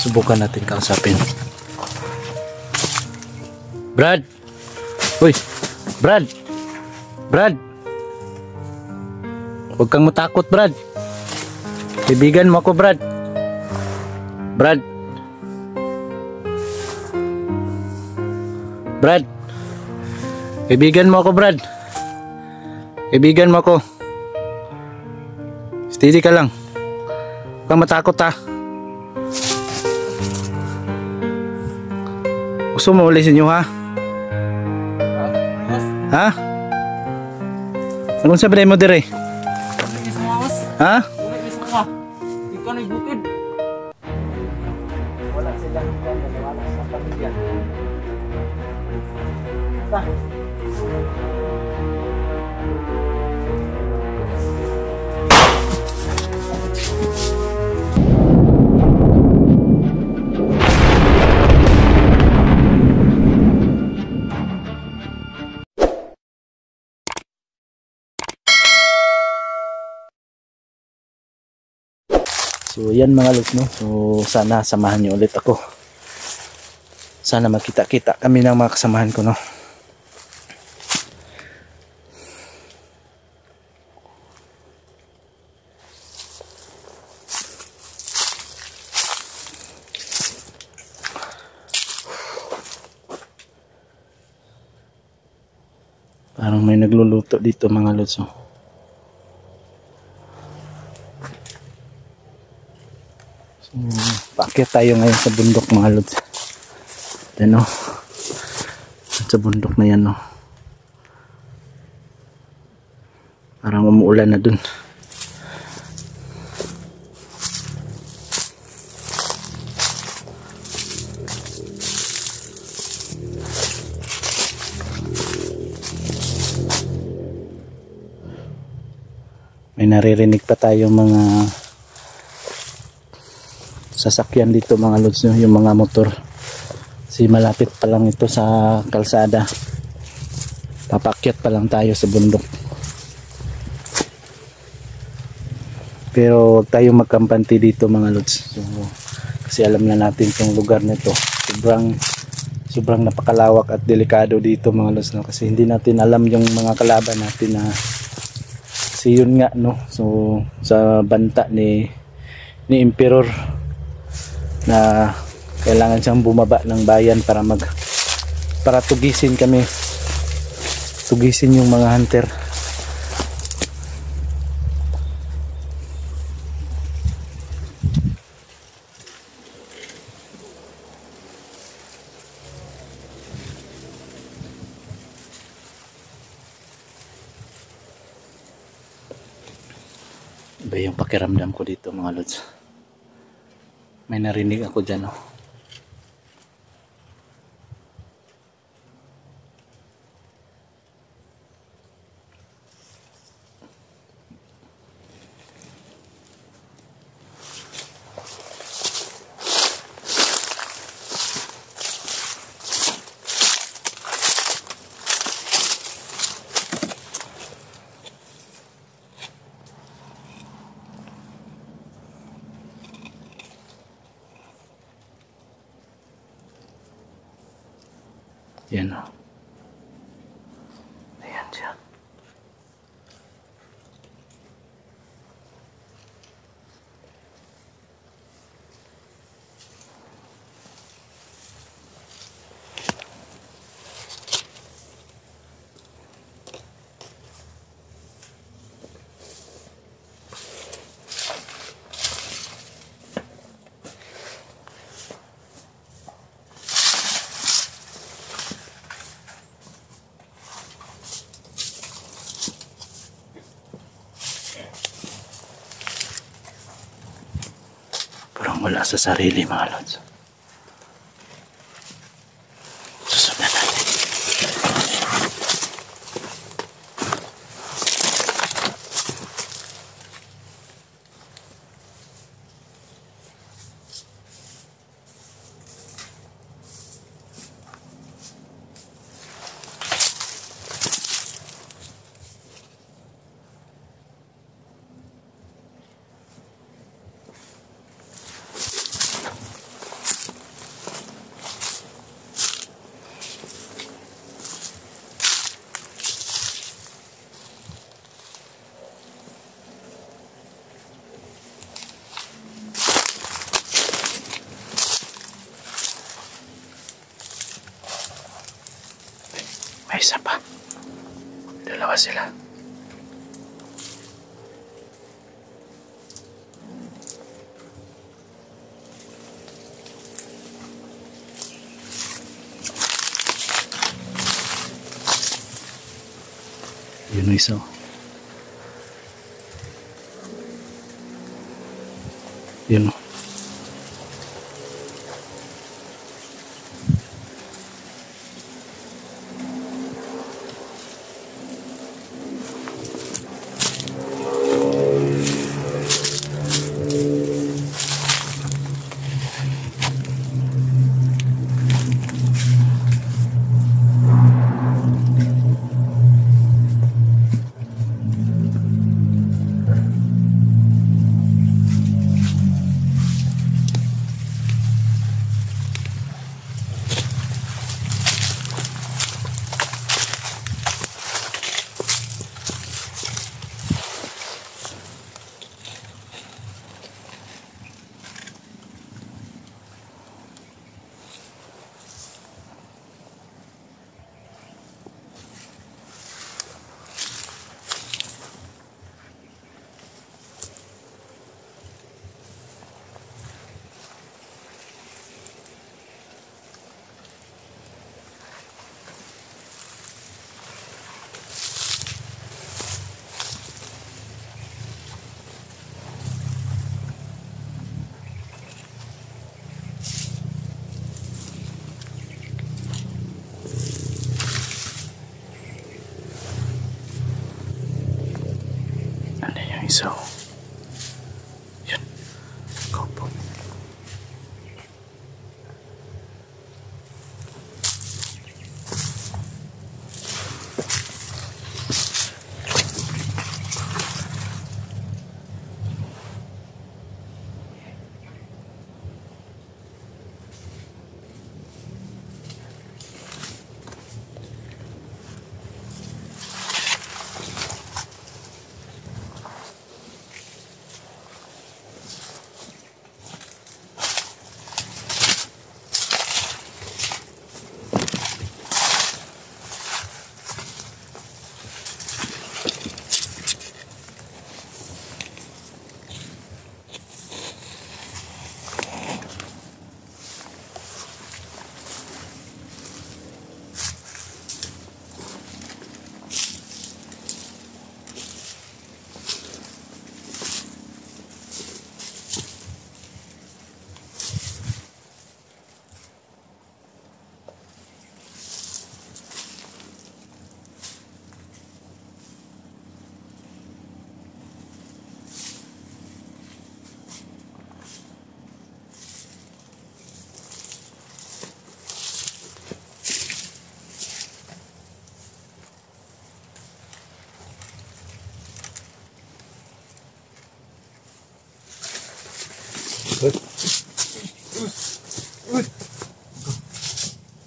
Subukan natin kausapin. Brad! Uy! Brad! Brad! Huwag kang matakot, Brad. Kaibigan mo ako, Brad. Brad! Brad! Kaibigan mo ako, Brad. Kaibigan mo ako. Steady ka lang. Huwag kang matakot, ha. Gusto mo ulit inyo, ha? Ha? Anong sabi mo dire? Ha? Ikaw na ibukid. Wala silang wala sa pamilya. So yan mga lods, no? So sana samahan niyo ulit ako. Sana magkita-kita kami ng mga kasamahan ko, no? Parang may nagluluto dito mga lods, no? So, paakyat tayo ngayon sa bundok mga lods. Yan, no? Sa bundok na yan, no? Parang umuulan na dun. May naririnig pa tayo mga sasakyan dito mga lods, no? Yung mga motor. Kasi malapit pa lang ito sa kalsada. Papakyat pa lang tayo sa bundok. Pero huwag tayong magkampante dito mga lods. So, kasi alam na natin itong lugar nito. Sobrang napakalawak at delikado dito mga lods, no? Kasi hindi natin alam yung mga kalaban natin na kasi yun nga, no? So sa banta ni Emperor na kailangan siyang bumaba ng bayan para tugisin kami, tugisin yung mga hunter. Iba yung pakiramdam ko dito mga lods. May narinig ako dyan, oh. Yan, oh. Ayan siya. Wala sa sarili mga lods. Susundan natin. isa pa. Dalawa sila. Yun ang isa. Yun o. So, yun. Go po.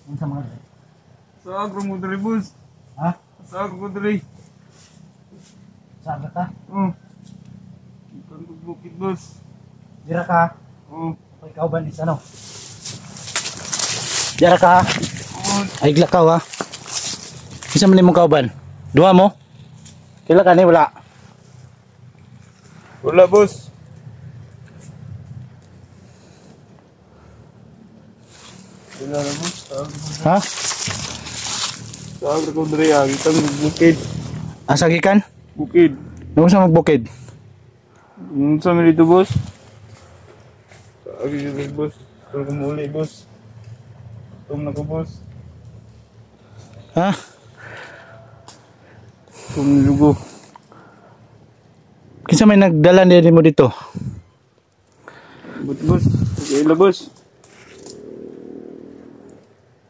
Ang sama ka. Sa agro boss. Ha? Sa agro dre. Saan ka? Oh. Ikan bukid boss. Dira ka? Oh. Ikaw ba ni ano? Dira ka? Oh. Ay glakaw ha. Isa man imong kauban? Duha mo? Kila ka ni wala? Wala boss. Wala na boss. Ha? Sa agro dre itang bukid. Asa gikan? Bukid. Nung sa magbukid? Sa dito boss. Sa agro dre boss. Pero kumuli boss. Tum na ko boss. Ha? Lugo. Kinsa may nagdala nila mo dito? Boss. Okay la boss.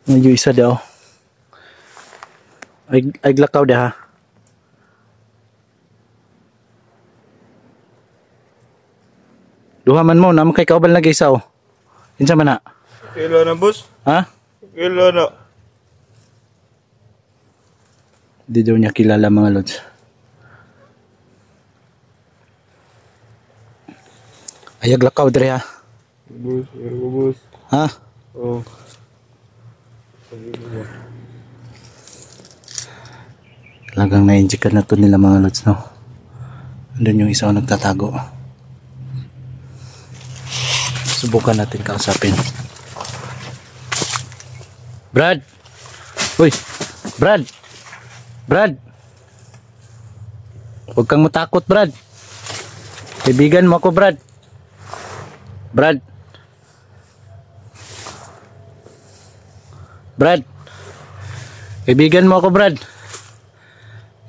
Medyo isa daw. Ay glakaw da ha. Duha man mo, naman kay kauban lagi isa oh. Kinsa man na? Kailan na boss? Ha? Kailan na? Di daw niya kilala mga lods. Ayag lakaw dre ha. Boss, boss. Ha? Oh. Talagang na-inject na to nila mga lods, no? Andun yung isa o nagtatago. Subukan natin kausapin. Brad! Uy! Brad! Brad! Huwag kang matakot, Brad. Kaibigan mo ako, Brad. Brad. Brad. Kaibigan mo ako, Brad.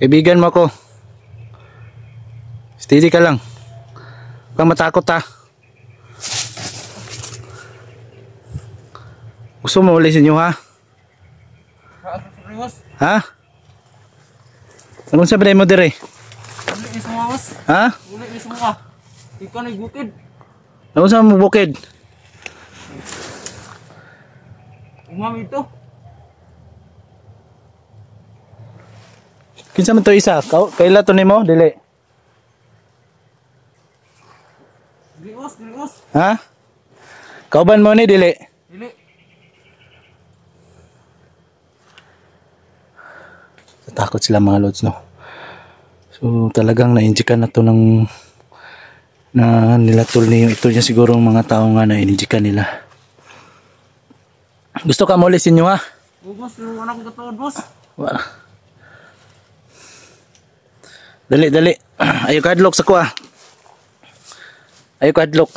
Kaibigan mo ako. Steady ka lang. Huwag kang matakot, ha. Gusto mo ulit sa inyo, ha? Ha? Anong sabi mo dire? Uli ni semua, Bos. Ha? Uli ni semua. Ikaw na bukid. Anong sabi mo bukid? Umam ito. Kinsa man to isa? Kaila to nimo? Dili. Dili, Bos. Ha? Kauban mo ni dili? Dili. Takot sila mga lods, no? So talagang na-injikan na to ng na nilatol niyo ito niya siguro mga tao nga na injikan nila. Gusto ka muli sinyo, ha? Oh, Bos, yung anak ko kataon, Bos. Wala. Dali. Ayaw ka hadlok sa kuha. Ayaw ka hadlok.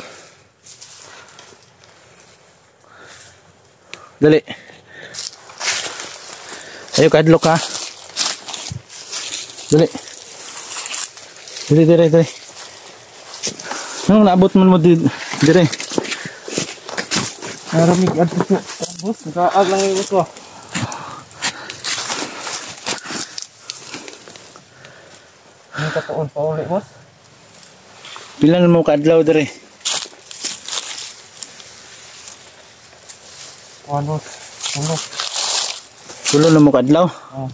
Dali. Ayaw ka hadlok, ha? Dali. Dali. Anong naabot mo dire? Naramig at ito. Bos, nakaag lang yung ito. Ang kataon pa ulit, Bos. Pilan mo kaadlaw dire? Ano? Tulo na mo kaadlaw? Oh.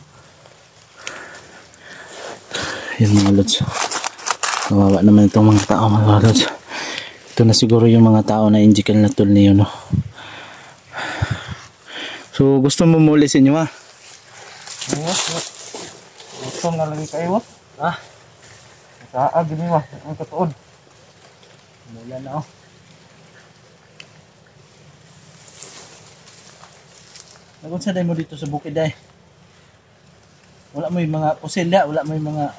Yan mga lods. Kawawa naman itong mga tao mga lods. Ito na siguro yung mga tao na injikan na tool niyo, no? So gusto mo muli sa inyo, ha? Bos. Gusto nga lagi kayo, Bos. Ha? Nakaag din mo. Ang kataon. Mula na, oh. Nagunsa day mo dito sa bukid ay. Wala mo yung mga pusil ya, wala mo yung mga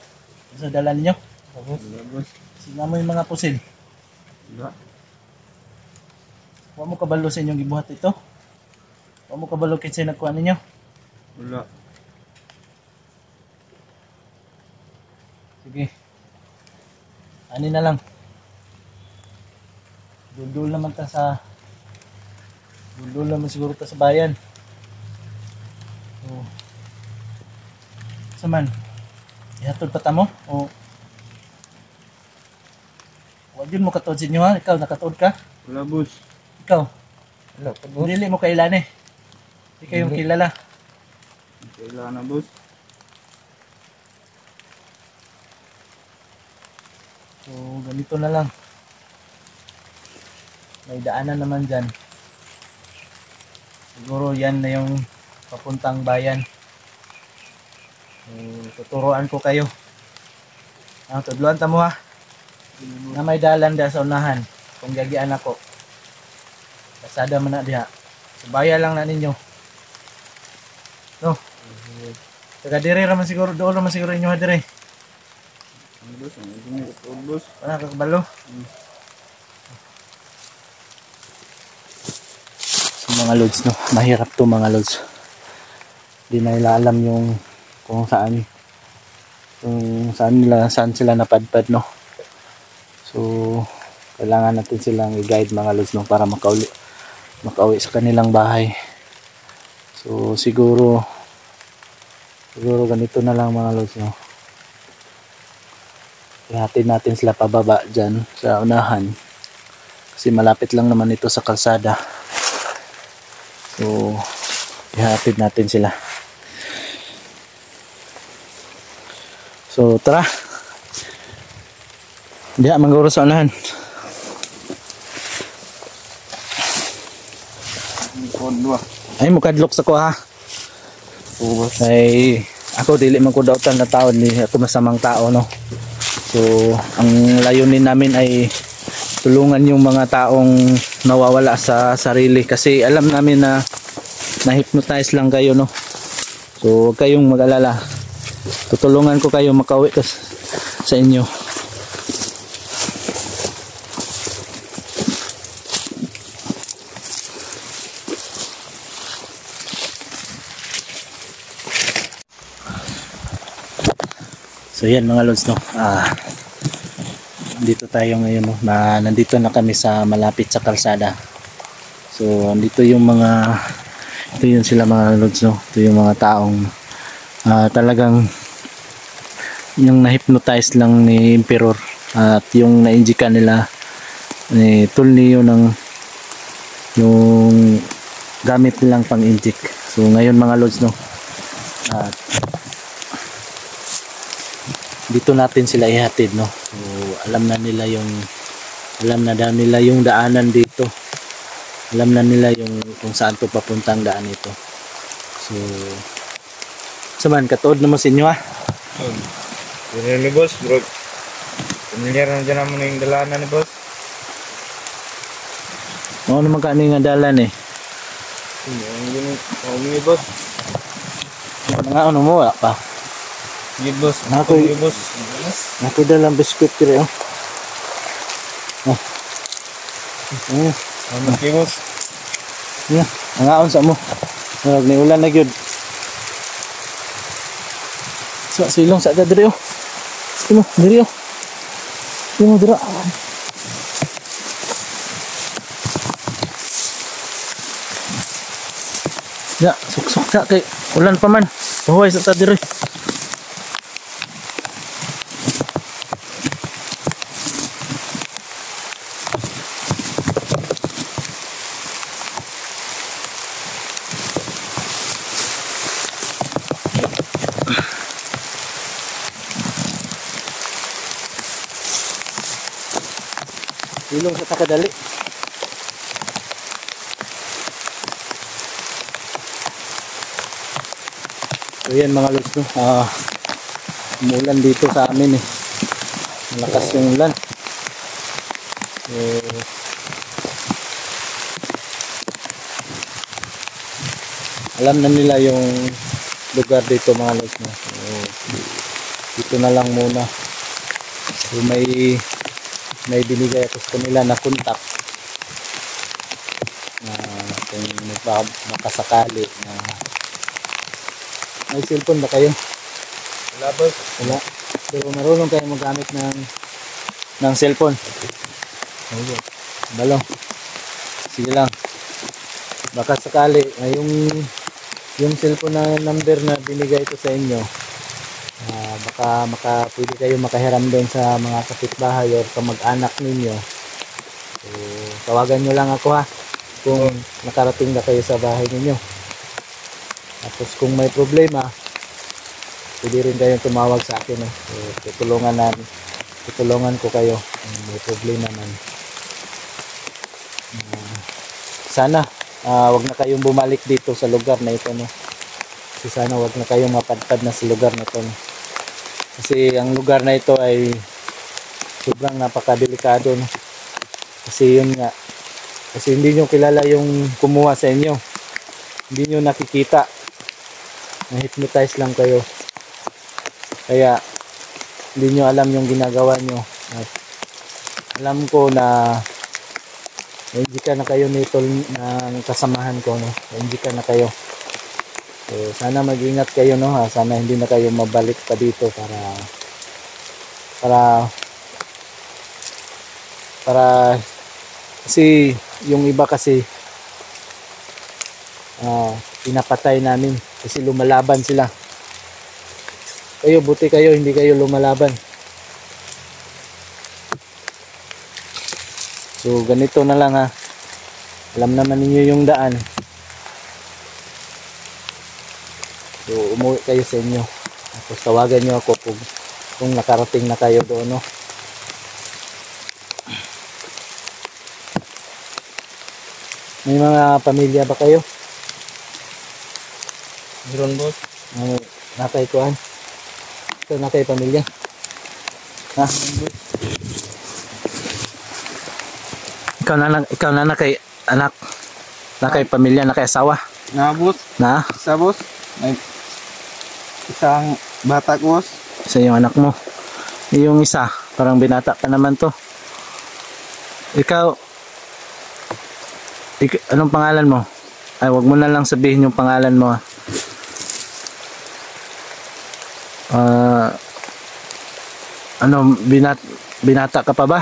sa dalan niyo. Bos. Sina mo yung mga pusil. Wala. Wa mo kabalo sa inyong gibuhat ito. Wa mo kabalo kinsa nagkuha ninyo. Wala. Sige. Ani na lang. Dudul naman siguro ta sa bayan. So, saman. Ihatod pa ta mo? O wag yun mo katuod sa inyo, ha? Ikaw, nakatuod ka? Wala, Bos. Ikaw, Wala pa, Bos. dili mo kailan eh. Hindi kayong Dili. kilala. Kailangan na, Bos. So, ganito na lang. May daanan naman dyan. Siguro yan na yung papuntang bayan. So, tuturuan ko kayo. Tudluan ta mo, ha? Na may dalan da sa unahan. Kung gagian ako. Kasada man na diha. Subaya lang na ninyo. No? Taga dire raman siguro, doon naman siguro inyo ha dire. Ano, Bos? Ang hindi kataon, Bos. Wala kakabalo. So mga lods, no? Mahirap to mga lods. Di na nila alam yung kung saan saan sila napadpad, no? So kailangan natin silang i-guide mga lods, no? Para makauwi sa kanilang bahay. So siguro ganito na lang mga lods, no? Ihatid natin sila pababa dyan sa unahan kasi malapit lang naman ito sa kalsada. So ihatid natin sila. So tara, diha mangguro sa unahan. Ay mukadlok sa ko, ha. Ay ako dili man ko dautan na tao, ni ako masamang tao no. So ang layunin namin ay tulungan yung mga taong nawawala sa sarili kasi alam namin na na-hypnotize lang kayo no. So huwag kayong mag-alala. Tutulungan ko kayo makauwi sa inyo. So yan mga lods no. Dito tayo ngayon no. Nandito na kami sa malapit sa kalsada. So andito yung mga ito yun sila mga lods no. Ito yung mga taong talagang yung na-hypnotize lang ni Emperor at yung na-injika nila ni Tulnio ng yung gamit nilang pang-injik. So ngayon mga lods no. At dito natin sila ihatid no. So alam na daw nila yung daanan dito. Alam na nila yung kung saan to papuntang daan ito. So saman katuod naman sa inyo ha. Yun ni boss, bro. Pamilyar na dyan naman yung dalanan ni boss. Oo naman kani nga dalan eh. Yung ni boss. Mga ano mo wala pa. Gid boss. Ako boss. Ako dalang biskuit kire oh. Ano ki boss? Angaon sa mo. Wag ni ulan na gyud. Sa silong sa diri oh. Imo diri oh. Imo dira. Ya, suksok ka kay ulan pa man. Huway sa diri. Silong sa takadali. So yan mga lods no. Umulan dito sa amin eh. Malakas yung ulan. So alam na nila yung lugar dito mga lods no. So dito na lang muna. So may binigay ako sa kanila na kontak na kung makasakali na may cellphone ba kayo? Wala boss. Wala. Pero marunong kayo magamit ng cellphone. Oo. Balong. Sige lang. Baka sakali yung cellphone na number na binigay ko sa inyo, baka pwede kayo makahiram doon sa mga kapitbahay o kamag-anak ninyo. So tawagan nyo lang ako ha kung nakarating na kayo sa bahay ninyo. Tapos kung may problema, pwede rin kayong tumawag sa akin eh. So tutulungan ko kayo kung may problema man. Sana wag na kayong bumalik dito sa lugar na ito no. Kasi sana wag na kayong mapadpad na sa lugar na ito no. Kasi ang lugar na ito ay sobrang napakadelikado no. Kasi yun nga, kasi hindi nyo kilala yung kumuha sa inyo, hindi nyo nakikita, na-hypnotize lang kayo, kaya hindi nyo alam yung ginagawa nyo. At alam ko na na-injika na kayo nito ng kasamahan ko no? Na-injika na kayo. So sana mag-ingat kayo no ha. Sana hindi na kayo mabalik pa dito para kasi yung iba kasi pinapatay namin kasi lumalaban sila. Kayo buti kayo hindi kayo lumalaban. So ganito na lang ha. Alam naman ninyo yung daan. So umuwi kayo sa inyo. Tapos tawagan nyo ako kung nakarating na kayo doon no. May mga pamilya ba kayo? Meron boss. nakay kuan. Ito nakay pamilya. Ha? Ikaw na nakay anak. Nakay pamilya, nakay asawa. Na boss. Na? Isa boss. May isang bata ko boss. Isa yung anak mo. Yung isa, parang binata ka naman to. Ikaw, anong pangalan mo? Ay, wag mo na lang sabihin yung pangalan mo. Ano, binata ka pa ba?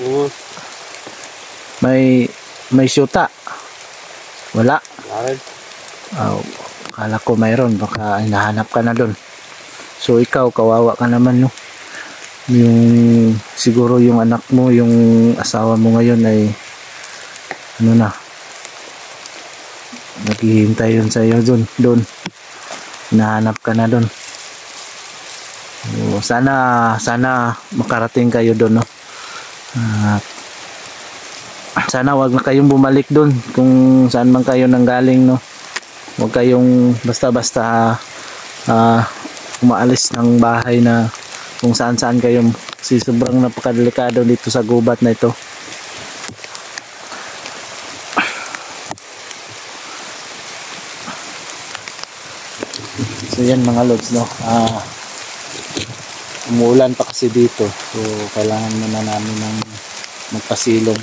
Boss. May syuta? Wala? Lared. Kala ko mayroon, baka hinahanap ka na doon. So ikaw, kawawa ka naman, no? Yung siguro yung anak mo, yung asawa mo ngayon ay ano na, naghihintay yun sa iyo doon. Hinahanap ka na doon. Sana makarating kayo doon, no? Sana wag na kayong bumalik doon kung saan man kayo nanggaling, no? Wag kayong basta-basta umaalis ng bahay na kung saan kayo, kasi sobrang napakadelikado dito sa gubat na ito. So yan mga lods, no? Umuulan pa kasi dito, so kailangan muna namin ng magpasilong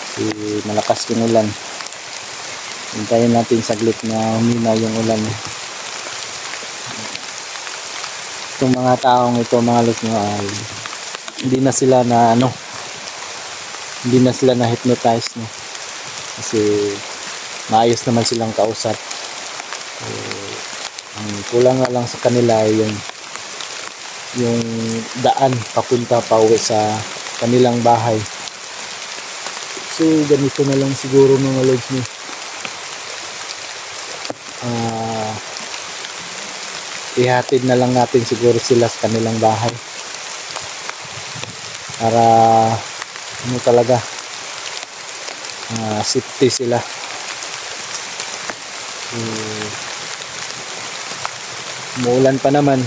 kasi malakas yung ulan. Hintayin natin saglit na humina yung ulan. Itong mga taong ito, mga lods, no, ay hindi na sila na hypnotize, no? Kasi maayos naman silang kausap. So, ang kulang na lang sa kanila ay yung daan papunta pa uwi sa kanilang bahay. So ganito na lang siguro mga lods, no? Ihatid na lang natin siguro sila sa kanilang bahay para ano talaga, safety sila. Umuulan pa naman,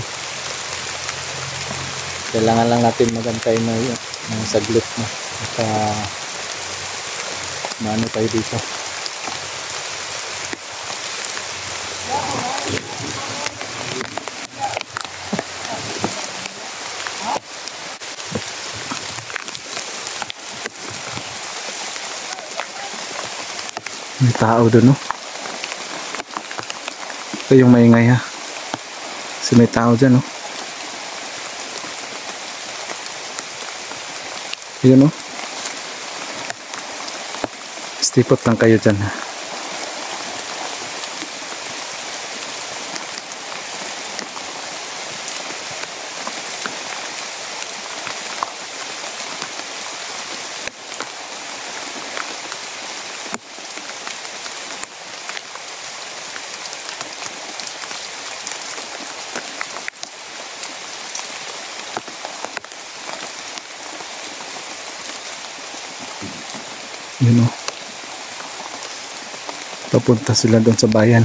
kailangan lang natin magantay ng saglit na maano tayo dito. May tao doon, no? Ito yung maingay, ha? Kasi may tao dyan, no? Yun, no? Stipot lang kayo dyan, ha? Yun, oh. Papunta sila doon sa bayan.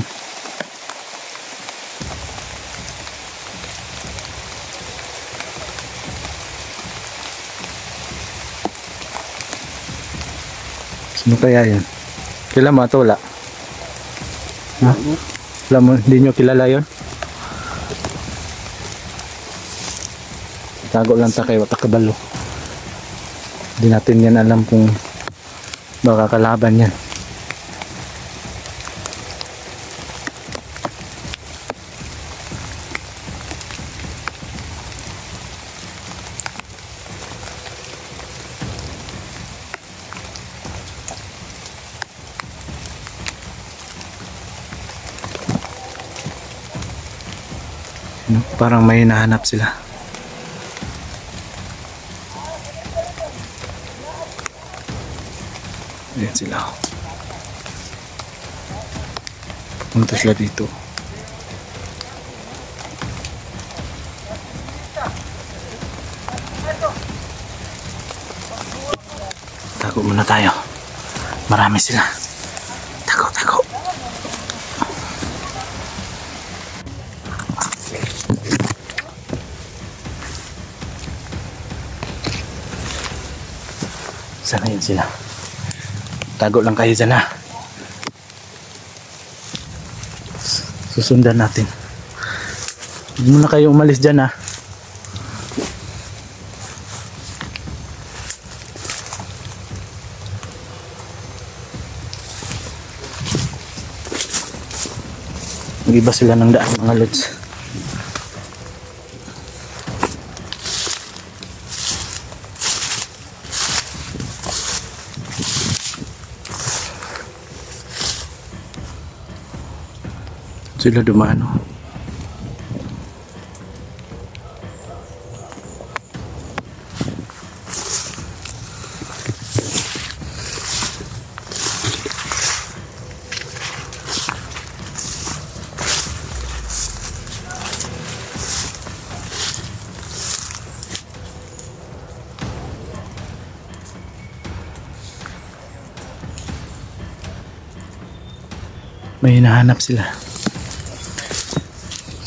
Sino kaya yun? Kilala mo ito? Wala? Ha? Alam mo, hindi nyo kilala yun? Tago lang ta kay Watakabalo. Hindi natin yan alam kung baka kalaban yan. Parang may hinahanap sila. Ayan sila. Punta sila dito. Tago muna tayo. Marami sila. Tago. Sana yun sila. Tago lang kayo dyan ha. Susundan natin. Hindi muna kayo umalis dyan ha. Mag-iba sila ng daan mga lods. Sila dumano. May hinahanap sila.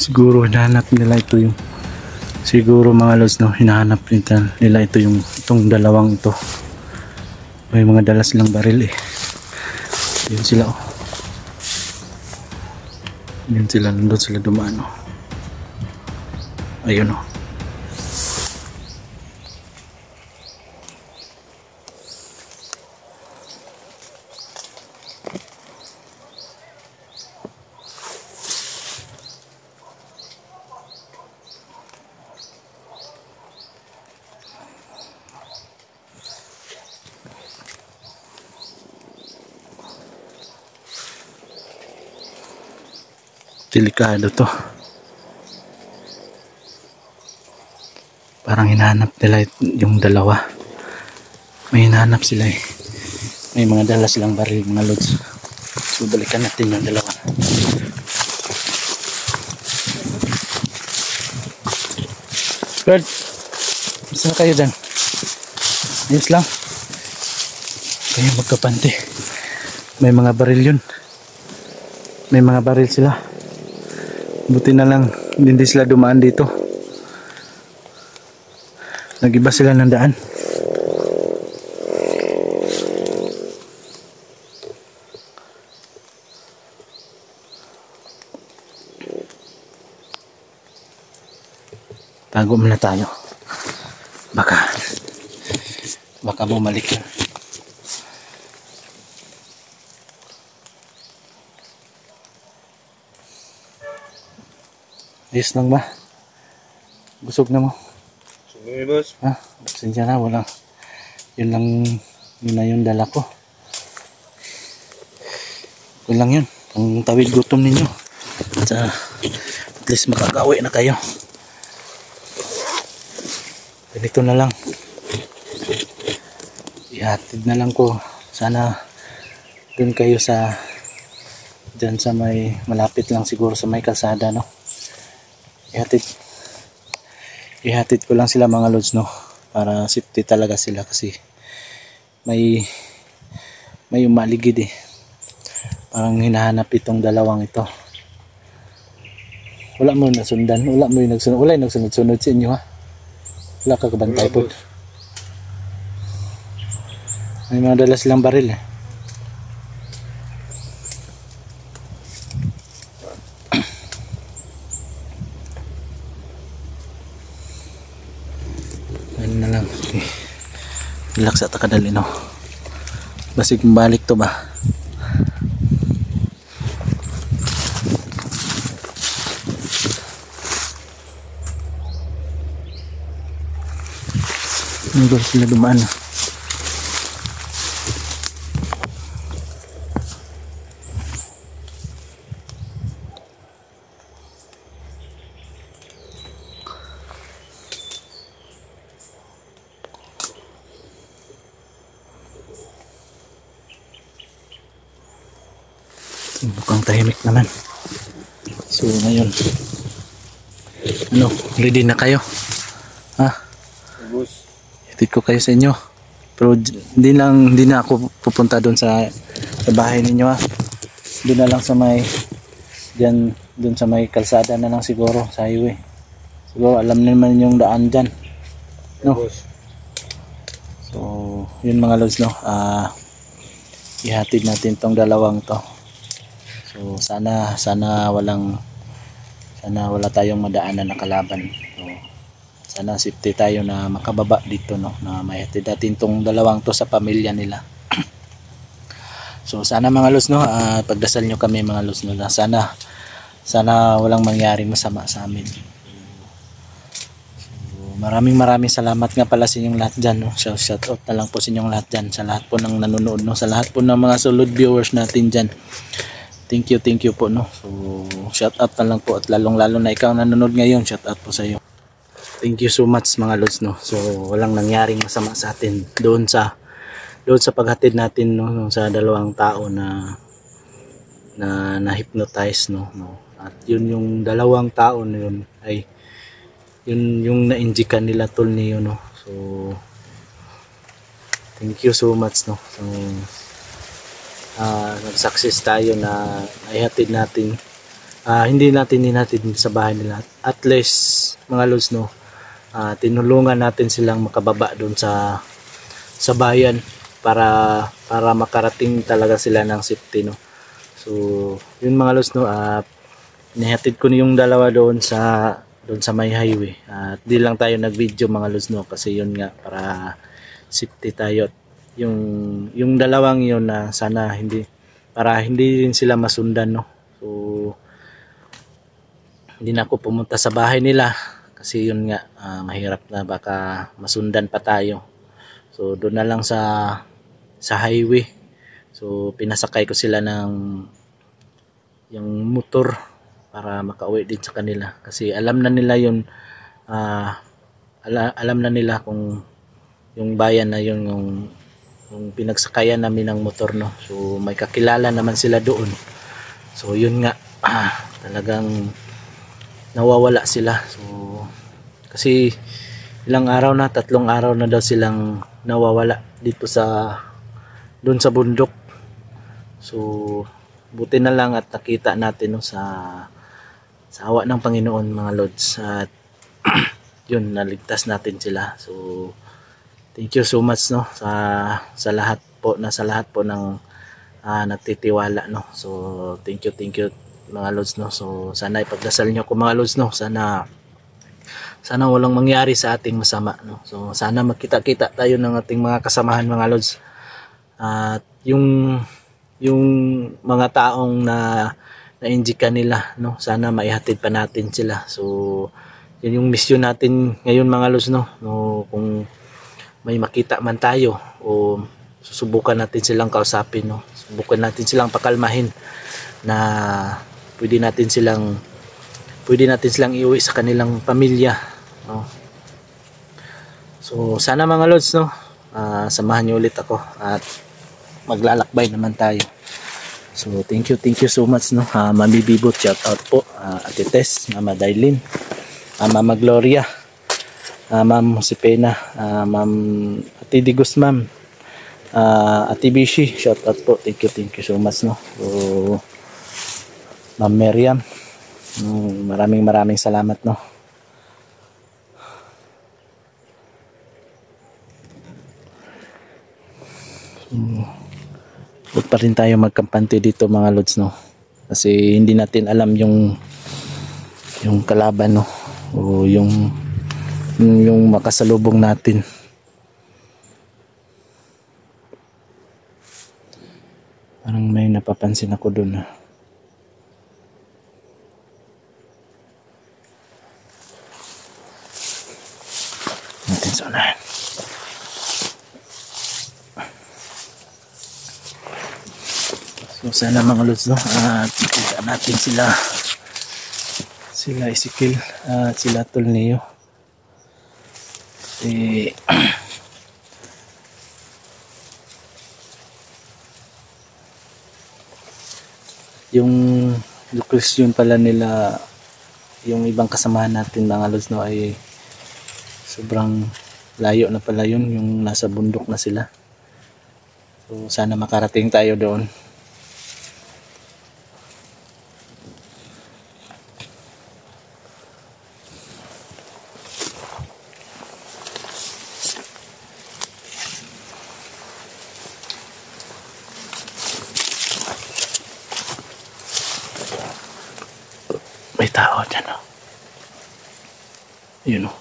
Siguro hinahanap nila ito yung siguro mga lods no, hinahanap nila ito yung itong dalawang ito. May mga dala silang baril eh. Yun sila oh. Yun sila, nandun sila dumaan oh. Ayun oh. Delikado to. Parang hinahanap nila yung dalawa. May hinahanap sila eh. May mga dala silang baril mga lods. So balikan natin yung dalawa. Bird, saan kayo dyan? Ayos lang. Kayo magkapante. May mga baril yun. May mga baril sila. Buti na lang hindi sila dumaan dito. Nag-iba sila ng daan. Tago muna tayo. Baka bumalik yun. Ayos lang ba? Busog na mo? Busog na boss. Ha? Pasensya na, wala. Yun lang, yun na yung dala ko. Yun lang yun. Ang tawid gutom ninyo. At least makagawi na kayo. Ganito na lang. Ihatid na lang ko. Sana dun kayo sa dyan sa may malapit lang siguro sa may kalsada no. Ihatid ko lang sila mga lods no, para safety talaga sila kasi may umaligid eh. Parang hinahanap itong dalawang ito. Wala mo nasundan, wala yung nagsunod-sunod sa inyo ha. Wala ka kabantay po. May mga dala silang baril eh. Ano na lang. Okay. Relax at kadali no. Basig balik to ba? Hindi sila dumaan na. Mukhang tahimik naman. So ngayon, ano, ready na kayo? Ha? Boss. Hatid ko kayo sa inyo. Pero hindi na ako pupunta doon sa bahay ninyo ha. Doon na lang sa may doon sa may kalsada na lang siguro sa highway. Siguro alam naman yung daan dyan. No? Boss. So yun mga lods, no, ihatid natin tong dalawang to. So sana wala tayong madaanan na kalaban. So sana safety tayo na makababa dito, no, na maihatid natin tong dalawang to sa pamilya nila. So sana mga lods, no, pagdasal nyo kami mga lods, no, na sana walang mangyaring masama sa amin. Maraming salamat nga pala sa inyong lahat dyan, no? Shout out na lang po sa inyong lahat dyan, sa lahat po ng nanonood, no? Sa lahat po ng mga solid viewers natin dyan. Thank you po, no? So shout out na lang po, at lalo na ikaw nanonood ngayon, shout out po sa iyo. Thank you so much mga lods, no? So walang nangyaring masama sa atin doon sa paghatid natin, no? Sa dalawang tao na hypnotize, no? At yun yung dalawang tao na yun ay yun yung na-injikan nila tol niyo, no? So thank you so much, no? So nag-success tayo na ihatid natin, hindi natin sa bahay nila, at least mga lods, no, tinulungan natin silang makababa doon sa bayan para makarating talaga sila ng safety, no? So yun mga lods, no, nihatid ko yung dalawa doon sa may highway, at di lang tayo nag-video mga lods, no, kasi yun nga para safety tayo. Yung dalawang yun na sana hindi rin sila masundan, no. So hindi na ako pumunta sa bahay nila kasi yun nga, mahirap na baka masundan pa tayo. So doon na lang sa highway. So pinasakay ko sila ng yung motor para makauwi din sa kanila, kasi alam na nila yun, alam na nila kung yung bayan na yun yung pinagsakayan namin ng motor, no. So may kakilala naman sila doon. So yun nga, talagang nawawala sila. So kasi ilang araw na, 3 araw na daw silang nawawala dito doon sa bundok. So buti na lang at nakita natin, no, sa awa ng Panginoon mga lods, at yun, naligtas natin sila. So thank you so much, no, sa lahat po ng nagtitiwala, no. So thank you mga lods, no. So sana ipagdasal nyo ko mga lods, no, sana walang mangyari sa ating masama, no. So sana magkita-kita tayo ng ating mga kasamahan mga lods, at yung mga taong na-injikan nila, no, sana maihatid pa natin sila. So yun yung mission natin ngayon mga lods, no. Kung may makita man tayo, o susubukan natin silang kausapin, no, subukan natin silang pakalmahin na pwede natin silang iuwi sa kanilang pamilya, no. So sana mga lods, no, samahan niyo ulit ako at maglalakbay naman tayo. So thank you so much, no. Mami Bibot, shout out po, Ate Tess, Mama Dailin, Mama Gloria, Ma'am Josepena, Ma'am Ate Digos, Ma'am, Ate Bishi, shout out po. Thank you so much, no. So Ma'am Miriam, maraming salamat, no. Huwag pa rin tayo magkampante dito mga lods, no, kasi hindi natin alam yung kalaban, no, o yung makasalubong natin. Parang may napapansin ako doon, natin sa unahan. So sana mga lods, no, at makita natin sila Ezekiel at sila Tolneo. Yung location pala nila, yung ibang kasamahan natin mga lods, no, ay sobrang layo na pala yun, yung nasa bundok na sila. So sana makarating tayo doon. may tao dyan, oh. Yun, oh.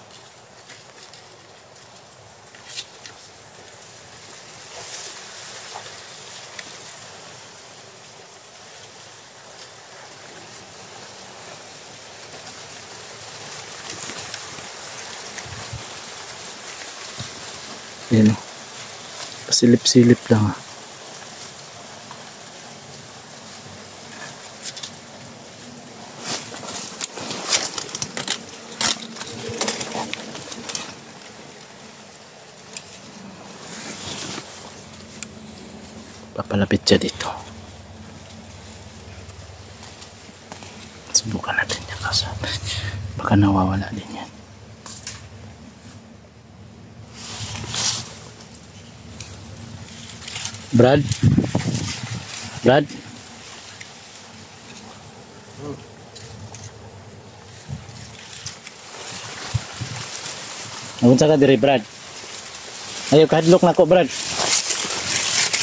Yun, oh. Pasilip-silip lang, ah. Papalapit siya dito. Subukan natin yan kasi baka nawawala din yan. Brad? Brad? Nagunsa ka diri, Brad? Ayaw kahadlok na ko, Brad.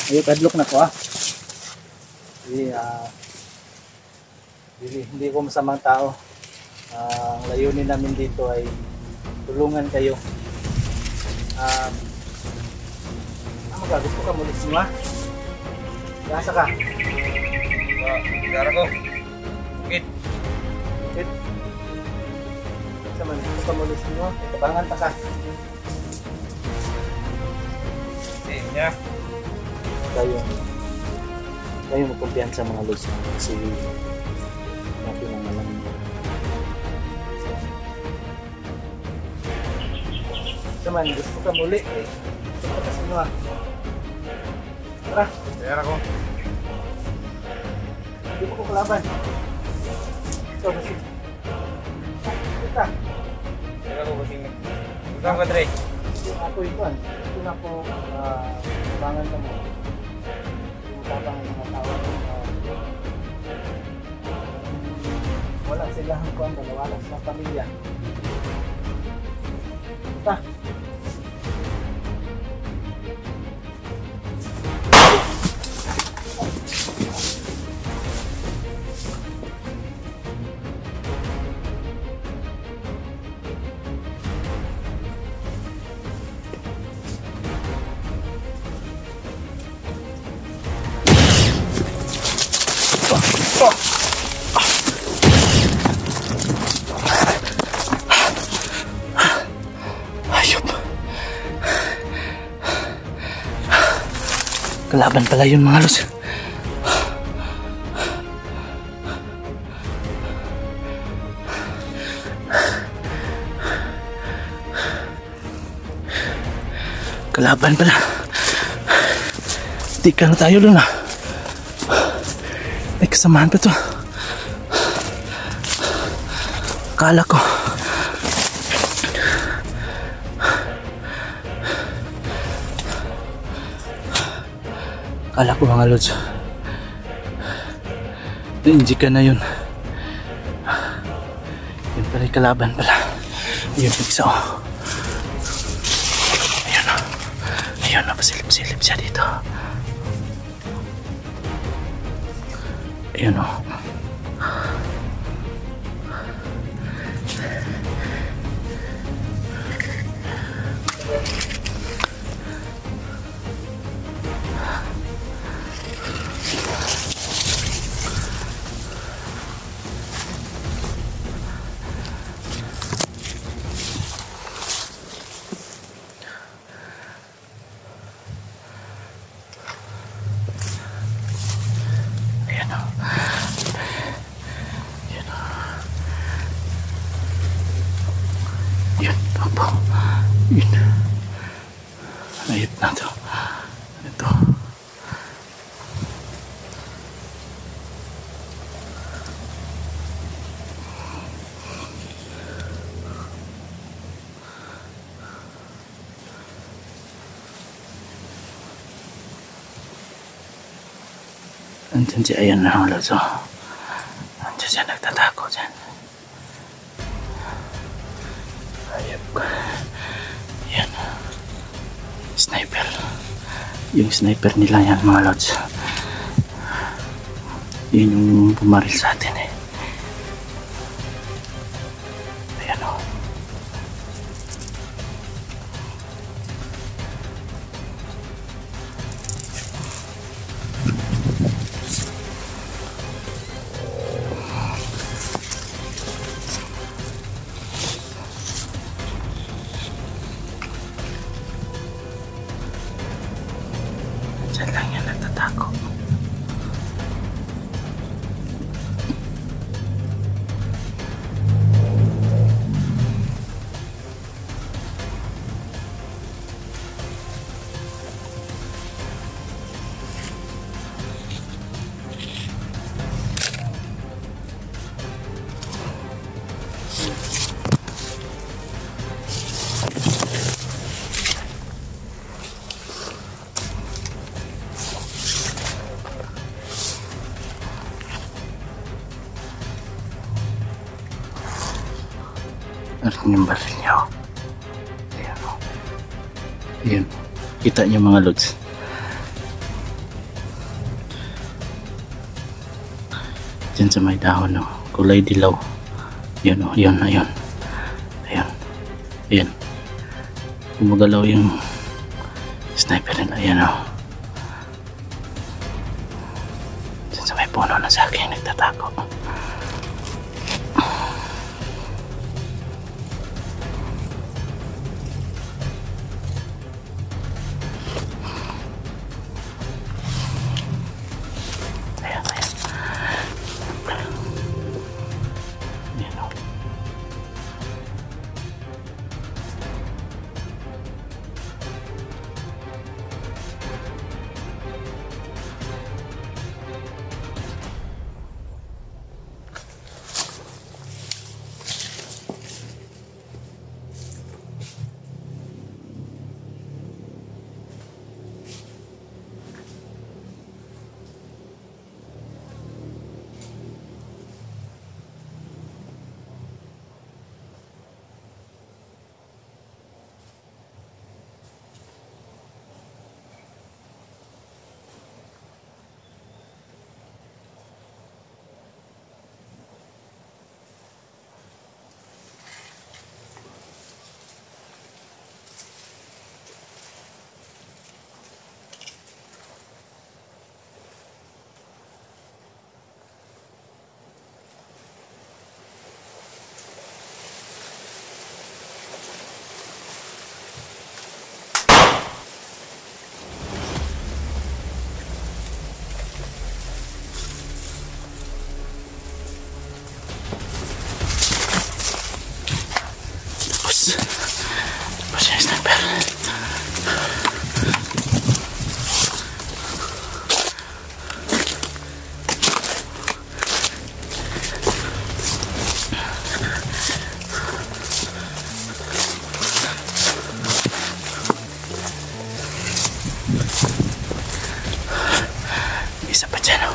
Ayaw kadlok na ko, ah. Hindi ko masamang tao. Ang layunin namin dito ay tulungan kayo. Gusto ka mulis mo, ha? Gasa ka? Gara ko. Bukit. Bukit? Saman, gusto ka mulis mo? Itabangan ta ka. Niya. Kayo magkumpiyansa mga lods kasi natin ang alam mo. Saman, gusto ka muli, eh. Gusto ka kasi mo, ha? Tara. Gara ko. Hindi mo ko kalaban. Ito, kasi. Ito. Gara ko kasi. Ikaw ka, Dre. Ako ito, ito na po, bangan ka mo. Tapang mga tao. Wala silang kuwan, wala silang pamilya. Ito. Kalaban pala yun mga los. Kalaban pala. Tika na tayo doon, ah. May kasamahan pa to. Akala ko mga lods, na-injik ka na yun. Yun pala yung kalaban pala. Yun, isa, oh. Ayun, oh. Ayun, oh. Pasilip-silip siya dito. Ayun, oh. Yun. Ayip na to. Ito. Andyan siya, ayan na ang laso. Andyan siya, nagtatako dyan. Ayip. Yan. Sniper. Yung sniper nila yan mga lods. Yun yung pumaril sa atin eh. Narin yung baril niya. Ayan o. Ayan. Kita niyo mga lods. Diyan sa may dahon o. Kulay dilaw. Ayan o. Ayan. Ayan. Ayan. Ayan. Gumagalaw yung sniper nila. Ayan o. Diyan sa may puno na sa akin nagtatago. Tapos yung sniper. Isa pa dyan o.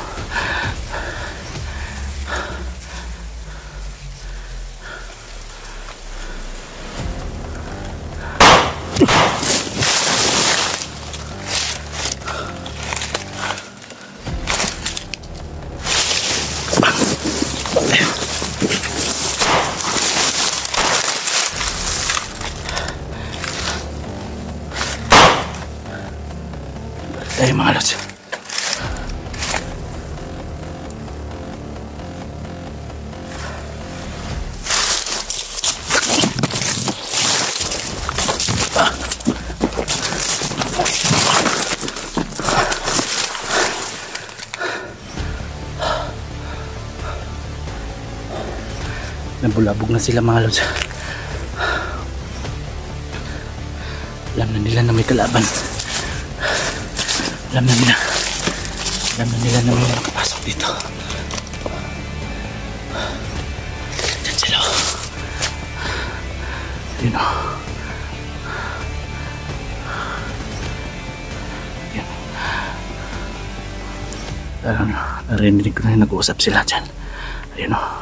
Tayo mga lods. Nabulabog na sila mga lods. Alam na nila na may kalaban. Alam na nila na may nakapasok dito. Diyan sila. Yun o. Yan. Narinig ko na nag-uusap sila dyan. Ayun o.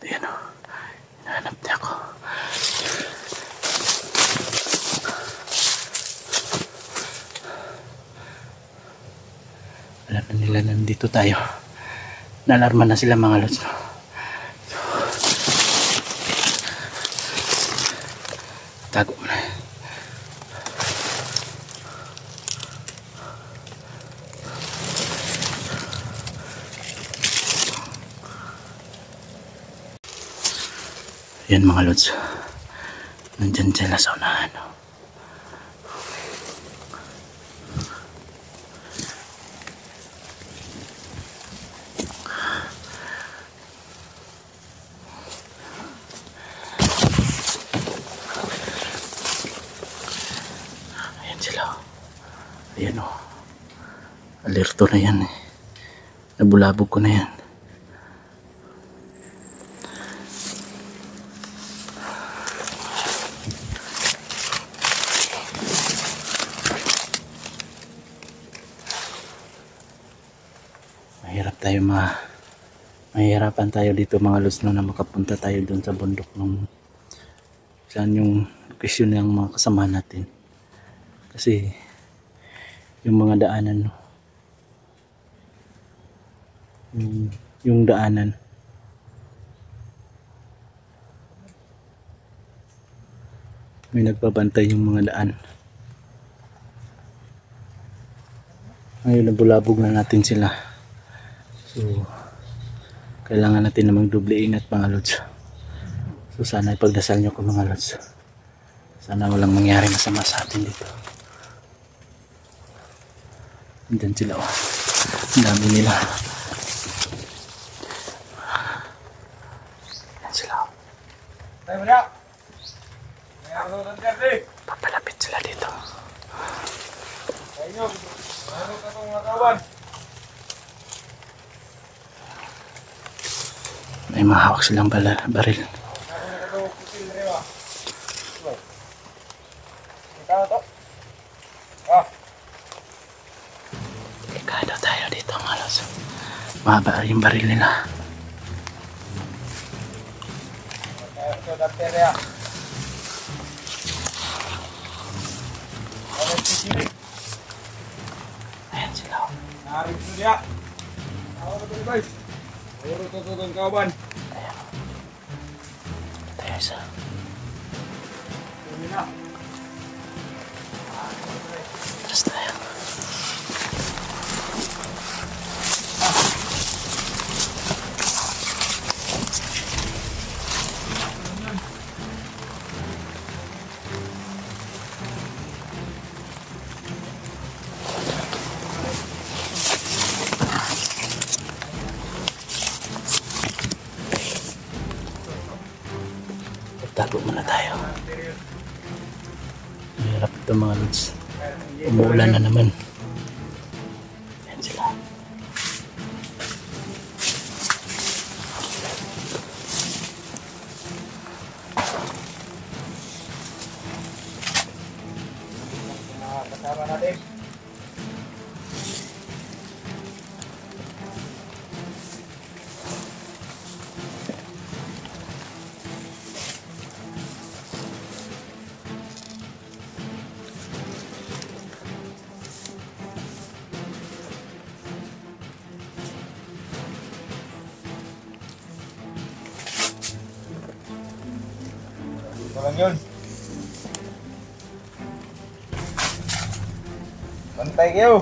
Ayan o. Hinahanap niya ako. Alam na nila nandito tayo. Nalarma na sila mga lods. Tago mo na. Ayan mga lods. Nandyan sila sa unahan. Oh. Ayan sila. Oh. Ayan o. Oh. Alerto na yan eh. Nabulabog ko na yan. Mahirapan tayo dito mga lods no, na makapunta tayo doon sa bundok ng saan yung location ng mga kasama natin, kasi yung mga daanan no, yung daanan may nagbabantay yung mga daan. Ngayon nabulabog na natin sila, so kailangan natin na magdoble ingat mga lods. So sana ipagdasal nyo ko mga lods, sana walang mangyari masama sa atin dito. Andyan sila oh. Ang dami nila. Andyan sila oh. Papalapit sila dito. May mahawak silang baril. Delikado tayo dito mga lods. Mahaba yung baril nila. Ayan sila. Narin ko dia. Ako ba ito guys? Puro tututong kawan. Ayan. Tayo isa. Hindi na. Tapos tayo. Tago muna tayo. Mahirap ito mga lods. Umuulan na naman. Ayan sila. Kasama natin. Walang yun. Bantay kayo.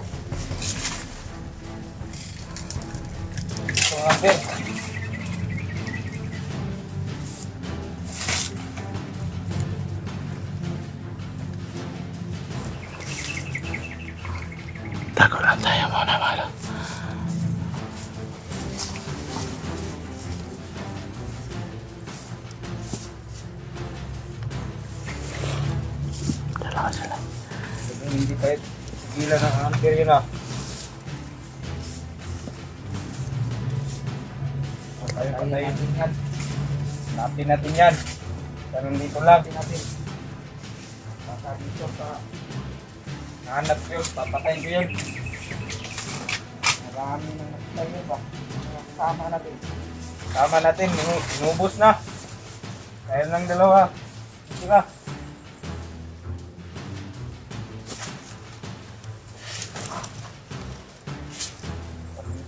Ito nga din. Tago lang tayo muna mga lods. Dalawa sila. Hindi kahit gila ng anker yun ah. Patayin natin yan. Napin natin yan. Ganun dito lang. Natin. Baka dito pa. Nahanap ko yun. Papatayin ko yun. Marami nang nakita yun ba? Kasama natin. Kasama natin. Inubos na. Kaya lang dalawa. Sige ka.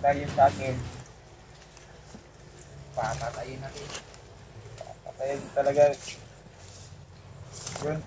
Tayo sa akin. Papatayin natin. Papatayin talaga. Yun.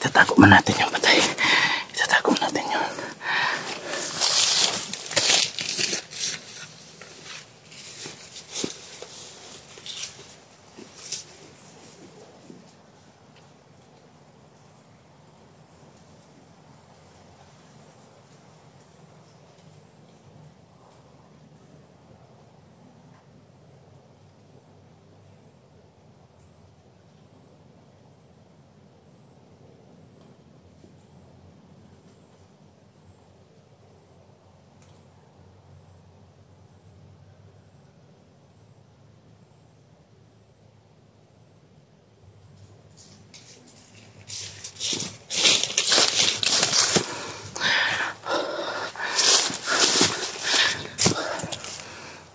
Itatago man natin yung patay. Itatago natin yun.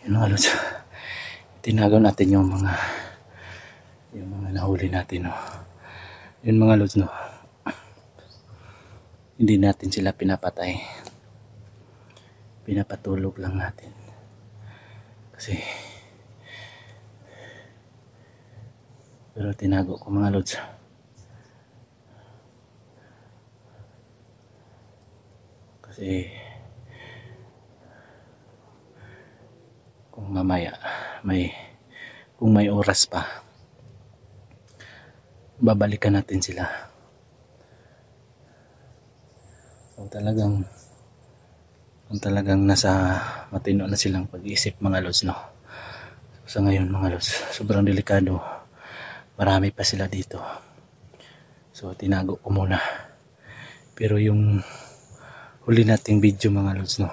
Yun mga lods, tinagaw natin yung mga nahuli natin, no. Yun mga lods, no, hindi natin sila pinapatay, pinapatulog lang natin kasi pero tinago ko mga lods kasi kung mamaya kung may oras pa babalikan natin sila. Kung talagang nasa matino na silang pag-iisip mga lods, no. Sa ngayon mga lods, sobrang delikado, marami pa sila dito, so tinago ko muna. Pero yung huli nating video mga lods, no,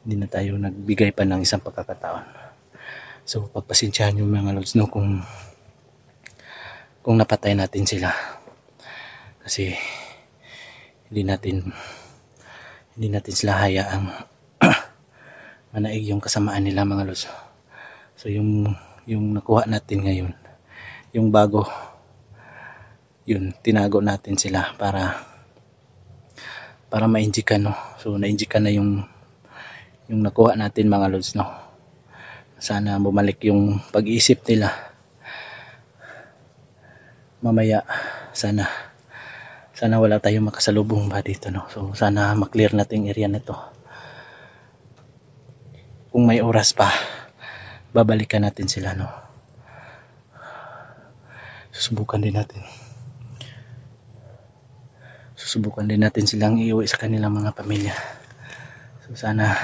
hindi na tayo nagbigay pa ng isang pagkakataon. So pagpasensyahan nyo mga lods, no, kung napatay natin sila kasi hindi natin sila hayaang manaig yung kasamaan nila mga lods. So yung nakuha natin ngayon, yung bago, yun tinago natin sila para ma-injikan, no. So na-injikan na yung nakuha natin mga lods, no. Sana bumalik yung pag-iisip nila mamaya. Sana wala tayong makasalubong ba dito, no. So sana maklear natin yung area nito. Kung may oras pa babalikan natin sila, no. Susubukan din natin silang iuwi sa kanilang mga pamilya. So sana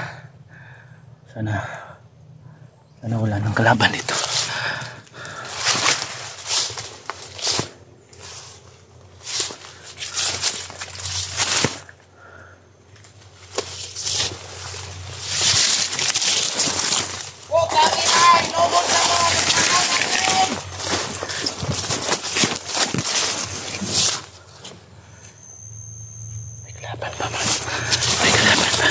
wala nang kalaban dito. Kalaban pa man. May kalaban pa.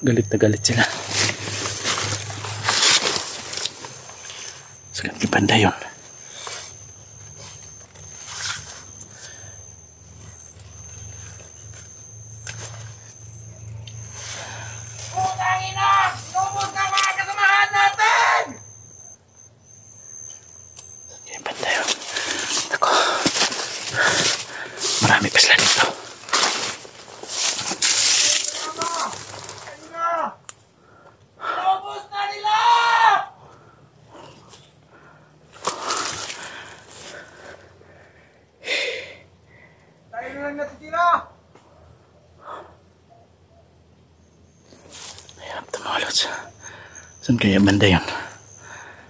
Galit na galit sila. Sakit ni banda yun. Marami pa sila dito. Ubus na nila! Tayo na lang natitira! Hirap ito mga lods. Saan kaya banda yun?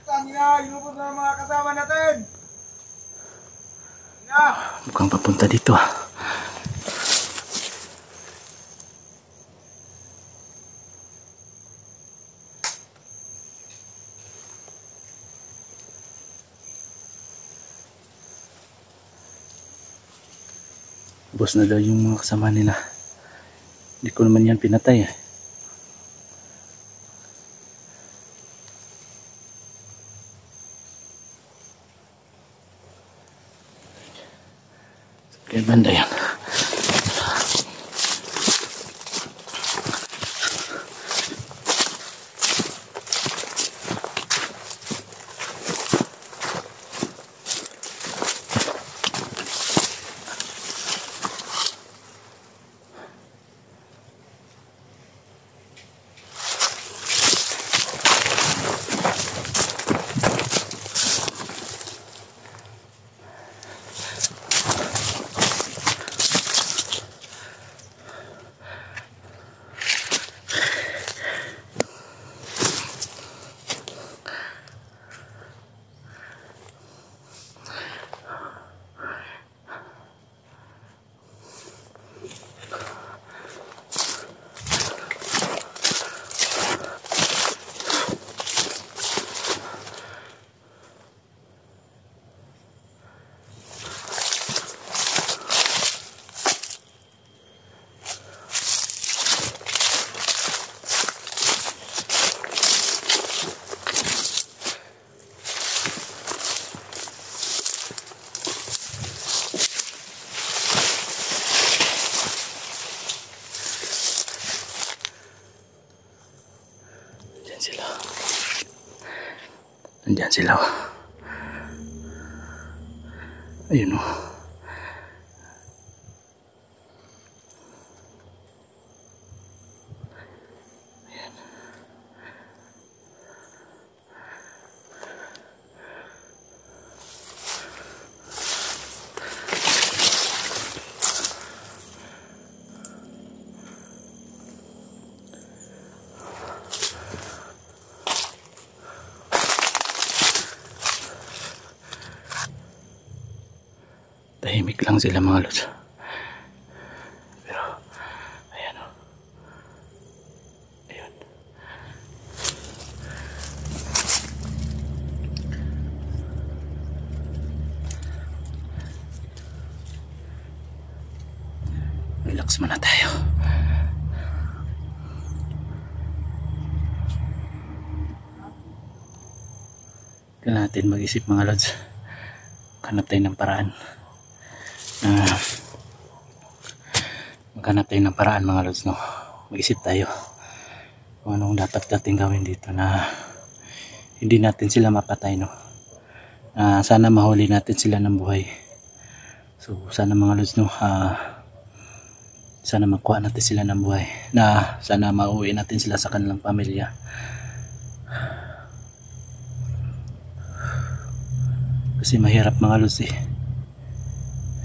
Saan nila? Inubos na ang mga kasama natin! Mukhang papunta dito ah. Ubos na daw yung mga kasama nila. Hindi ko naman yan pinatay eh. Kaya banda yan. Nandiyan sila. Ayun o. Ayan. Tahimik lang sila mga lods. Pero, ayan o. Ayun. Relax muna tayo. Kailangan natin mag-isip mga lods. Hanap tayo ng paraan. Maghanap tayo ng paraan mga lods, no? Mag-isip tayo kung anong dapat natin gawin dito na hindi natin sila mapatay, no? Sana mahuli natin sila ng buhay. So sana mga lods, no, sana makuha natin sila ng buhay, na sana mauwi natin sila sa kanilang pamilya. Kasi mahirap mga lods eh.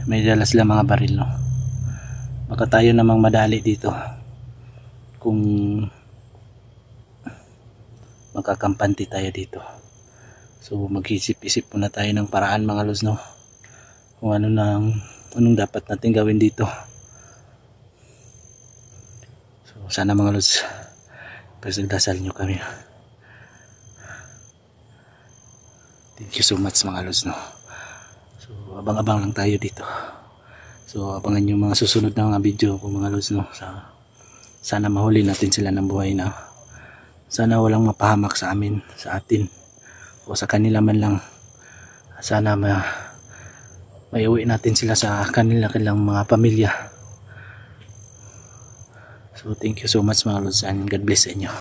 May dala sila mga baril, no? Baka tayo namang madali dito kung magkakampanti tayo dito. So mag-isip-isip muna tayo ng paraan mga lods, no? Kung anong dapat natin gawin dito. So sana mga lods, pagdasal nyo kami. Thank you so much mga lods, no. So abang-abang lang tayo dito. So abangan yung mga susunod na mga video ko mga lods, no. Sana mahuli natin sila ng buhay na. Sana walang mapahamak sa amin, sa atin o sa kanila man lang. Sana maiuwi natin sila sa kanilang mga pamilya. So thank you so much mga lods, and God bless sa inyo.